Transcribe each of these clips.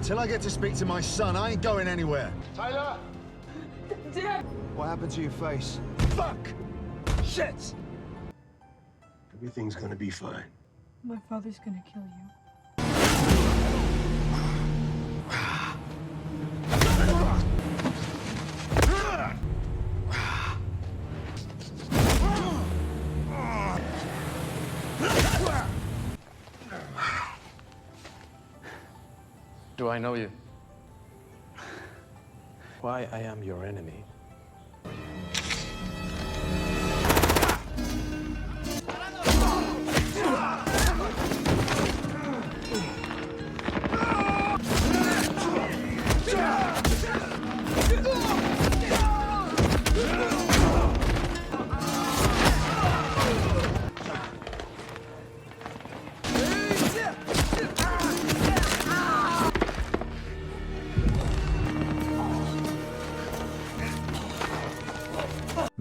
Until I get to speak to my son, I ain't going anywhere. Tyler! Dad! What happened to your face? Fuck! Shit! Everything's gonna be fine. My father's gonna kill you. Do I know you? Why I am your enemy?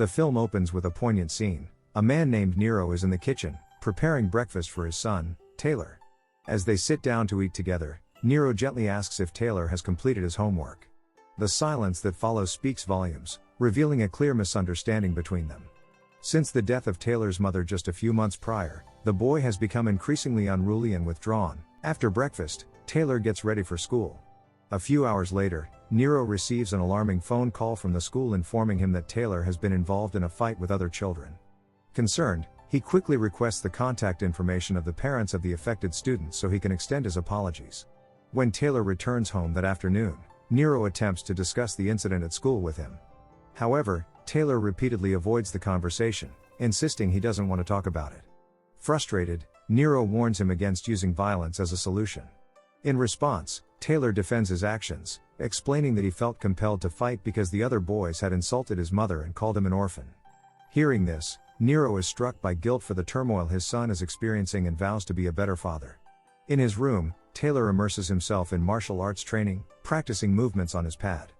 The film opens with a poignant scene. A man named Nero is in the kitchen, preparing breakfast for his son, Taylor. As they sit down to eat together, Nero gently asks if Taylor has completed his homework. The silence that follows speaks volumes, revealing a clear misunderstanding between them. Since the death of Taylor's mother just a few months prior, the boy has become increasingly unruly and withdrawn. After breakfast, Taylor gets ready for school. A few hours later, Nero receives an alarming phone call from the school informing him that Taylor has been involved in a fight with other children. Concerned, he quickly requests the contact information of the parents of the affected students so he can extend his apologies. When Taylor returns home that afternoon, Nero attempts to discuss the incident at school with him. However, Taylor repeatedly avoids the conversation, insisting he doesn't want to talk about it. Frustrated, Nero warns him against using violence as a solution. In response, Taylor defends his actions, explaining that he felt compelled to fight because the other boys had insulted his mother and called him an orphan. Hearing this, Nero is struck by guilt for the turmoil his son is experiencing and vows to be a better father. In his room, Taylor immerses himself in martial arts training, practicing movements on his pad.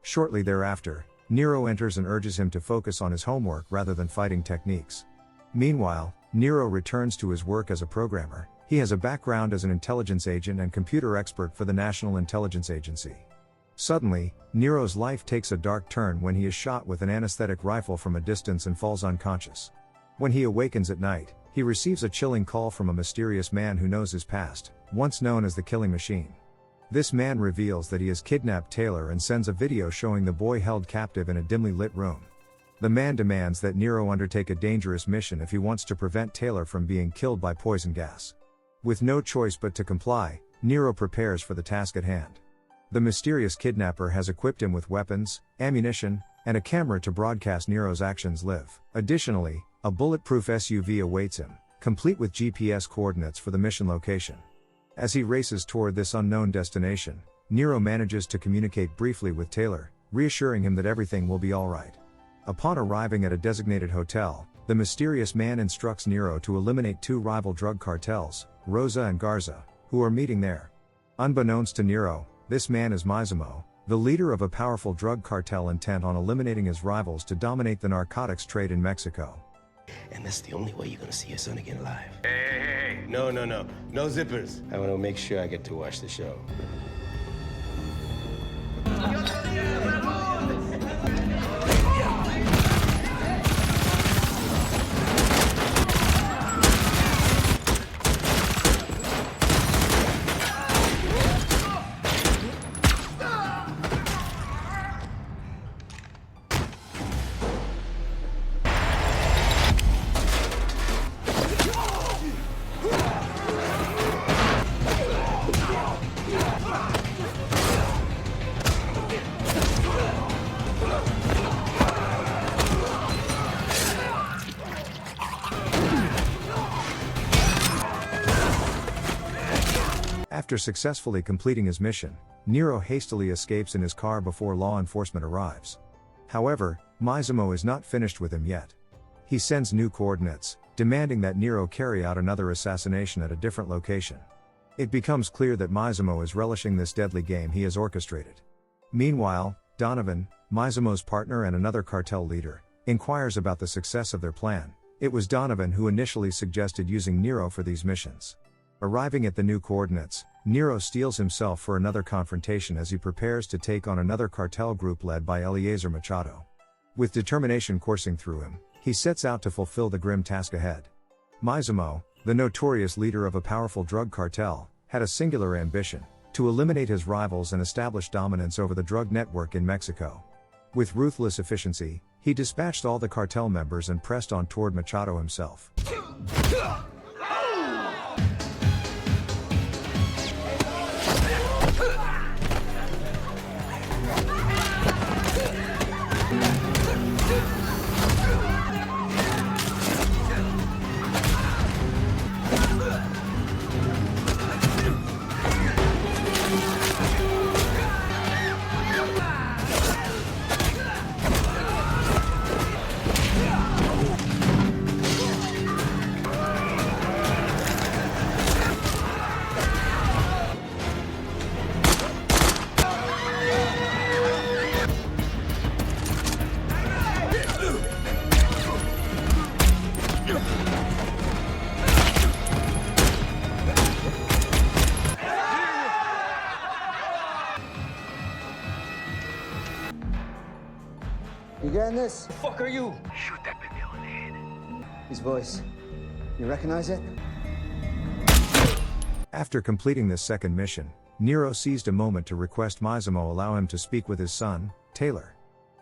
Shortly thereafter, Nero enters and urges him to focus on his homework rather than fighting techniques. Meanwhile, Nero returns to his work as a programmer. He has a background as an intelligence agent and computer expert for the National Intelligence Agency. Suddenly, Nero's life takes a dark turn when he is shot with an anesthetic rifle from a distance and falls unconscious. When he awakens at night, he receives a chilling call from a mysterious man who knows his past, once known as the Killing Machine. This man reveals that he has kidnapped Taylor and sends a video showing the boy held captive in a dimly lit room. The man demands that Nero undertake a dangerous mission if he wants to prevent Taylor from being killed by poison gas. With no choice but to comply, Nero prepares for the task at hand. The mysterious kidnapper has equipped him with weapons, ammunition, and a camera to broadcast Nero's actions live. Additionally, a bulletproof SUV awaits him, complete with GPS coordinates for the mission location. As he races toward this unknown destination, Nero manages to communicate briefly with Taylor, reassuring him that everything will be alright. Upon arriving at a designated hotel, the mysterious man instructs Nero to eliminate two rival drug cartels, Rosa and Garza, who are meeting there. Unbeknownst to Nero, this man is Massimo, the leader of a powerful drug cartel intent on eliminating his rivals to dominate the narcotics trade in Mexico. And that's the only way you're gonna see your son again alive. Hey. No zippers. I wanna make sure I get to watch the show. After successfully completing his mission, Nero hastily escapes in his car before law enforcement arrives. However, Massimo is not finished with him yet. He sends new coordinates, demanding that Nero carry out another assassination at a different location. It becomes clear that Massimo is relishing this deadly game he has orchestrated. Meanwhile, Donovan, Massimo's partner and another cartel leader, inquires about the success of their plan. It was Donovan who initially suggested using Nero for these missions. Arriving at the new coordinates, Nero steels himself for another confrontation as he prepares to take on another cartel group led by Eliezer Machado. With determination coursing through him, he sets out to fulfill the grim task ahead. Máximo, the notorious leader of a powerful drug cartel, had a singular ambition: to eliminate his rivals and establish dominance over the drug network in Mexico. With ruthless efficiency, he dispatched all the cartel members and pressed on toward Machado himself. You getting this? The fuck are you? Shoot that baby on the head. His voice. You recognize it? After completing this second mission, Nero seized a moment to request Máximo allow him to speak with his son, Taylor.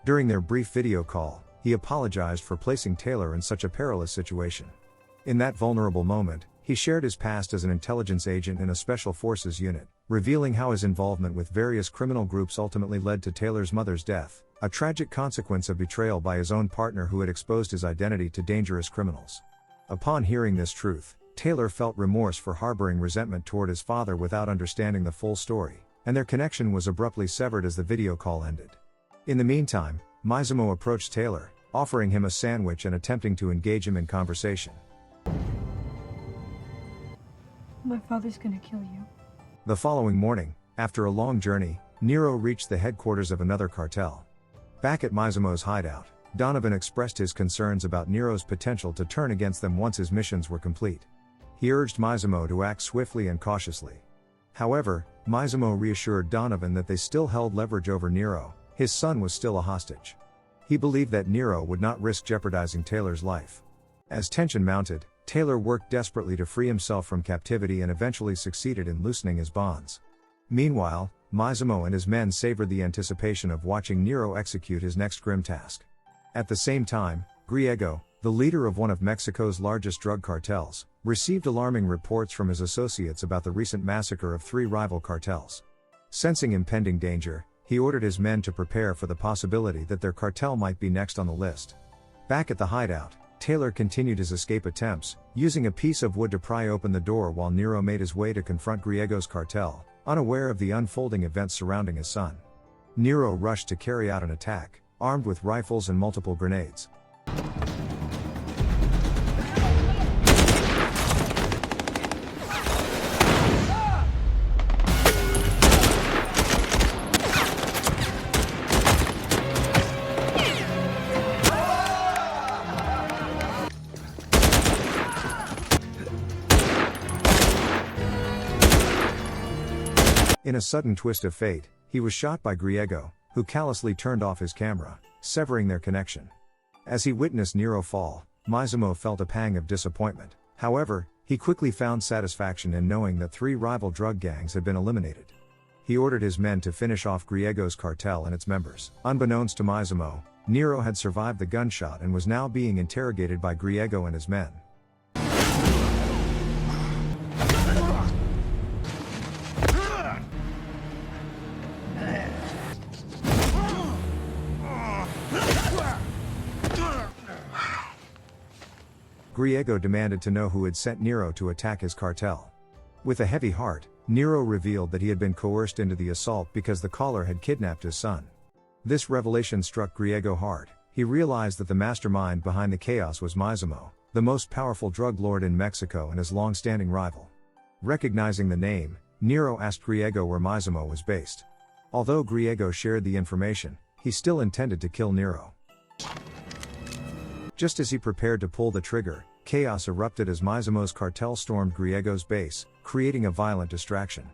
During their brief video call, he apologized for placing Taylor in such a perilous situation. In that vulnerable moment, he shared his past as an intelligence agent in a special forces unit, revealing how his involvement with various criminal groups ultimately led to Taylor's mother's death, a tragic consequence of betrayal by his own partner who had exposed his identity to dangerous criminals. Upon hearing this truth, Taylor felt remorse for harboring resentment toward his father without understanding the full story, and their connection was abruptly severed as the video call ended. In the meantime, Máximo approached Taylor, offering him a sandwich and attempting to engage him in conversation. My father's gonna kill you. The following morning, after a long journey, Nero reached the headquarters of another cartel. Back at Máximo's hideout, Donovan expressed his concerns about Nero's potential to turn against them once his missions were complete. He urged Máximo to act swiftly and cautiously. However, Máximo reassured Donovan that they still held leverage over Nero. His son was still a hostage. He believed that Nero would not risk jeopardizing Taylor's life. As tension mounted, Taylor worked desperately to free himself from captivity and eventually succeeded in loosening his bonds. Meanwhile, Máximo and his men savored the anticipation of watching Nero execute his next grim task. At the same time, Griego, the leader of one of Mexico's largest drug cartels, received alarming reports from his associates about the recent massacre of 3 rival cartels. Sensing impending danger, he ordered his men to prepare for the possibility that their cartel might be next on the list. Back at the hideout, Taylor continued his escape attempts, using a piece of wood to pry open the door while Nero made his way to confront Griego's cartel, unaware of the unfolding events surrounding his son. Nero rushed to carry out an attack, armed with rifles and multiple grenades. In a sudden twist of fate, he was shot by Griego, who callously turned off his camera, severing their connection. As he witnessed Nero fall, Máximo felt a pang of disappointment. However, he quickly found satisfaction in knowing that 3 rival drug gangs had been eliminated. He ordered his men to finish off Griego's cartel and its members. Unbeknownst to Máximo, Nero had survived the gunshot and was now being interrogated by Griego and his men. Griego demanded to know who had sent Nero to attack his cartel. With a heavy heart, Nero revealed that he had been coerced into the assault because the caller had kidnapped his son. This revelation struck Griego hard. He realized that the mastermind behind the chaos was Máximo, the most powerful drug lord in Mexico and his long-standing rival. Recognizing the name, Nero asked Griego where Máximo was based. Although Griego shared the information, he still intended to kill Nero. Just as he prepared to pull the trigger, chaos erupted as Mizumo's cartel stormed Griego's base, creating a violent distraction.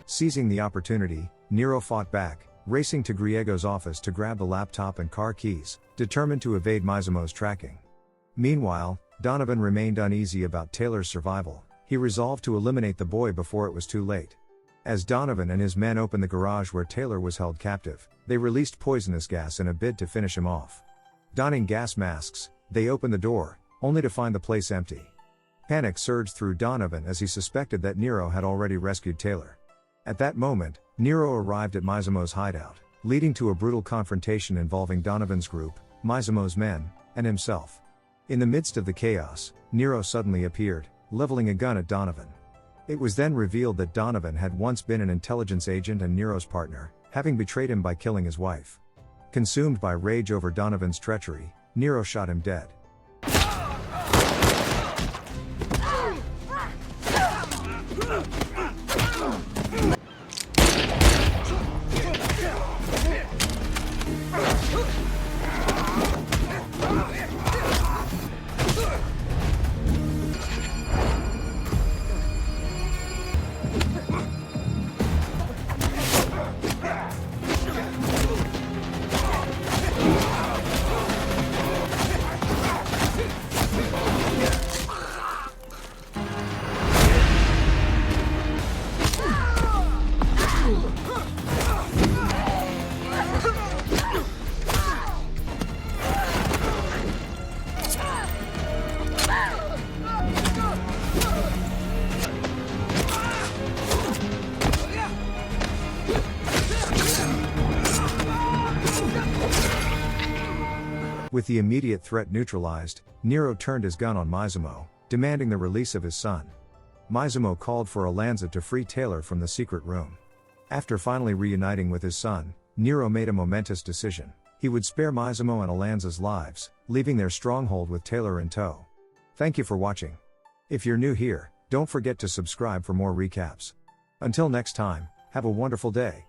Seizing the opportunity, Nero fought back, racing to Griego's office to grab the laptop and car keys, determined to evade Mizumo's tracking. Meanwhile, Donovan remained uneasy about Taylor's survival. He resolved to eliminate the boy before it was too late. As Donovan and his men opened the garage where Taylor was held captive, they released poisonous gas in a bid to finish him off. Donning gas masks, they opened the door, only to find the place empty. Panic surged through Donovan as he suspected that Nero had already rescued Taylor. At that moment, Nero arrived at Mizumo's hideout, leading to a brutal confrontation involving Donovan's group, Mizumo's men, and himself. In the midst of the chaos, Nero suddenly appeared, leveling a gun at Donovan. It was then revealed that Donovan had once been an intelligence agent and Nero's partner, having betrayed him by killing his wife. Consumed by rage over Donovan's treachery, Nero shot him dead. With the immediate threat neutralized, Nero turned his gun on Mizumo, demanding the release of his son. Mizumo called for Alanza to free Taylor from the secret room. After finally reuniting with his son, Nero made a momentous decision. He would spare Mizumo and Alanza's lives, leaving their stronghold with Taylor in tow. Thank you for watching. If you're new here, don't forget to subscribe for more recaps. Until next time, have a wonderful day.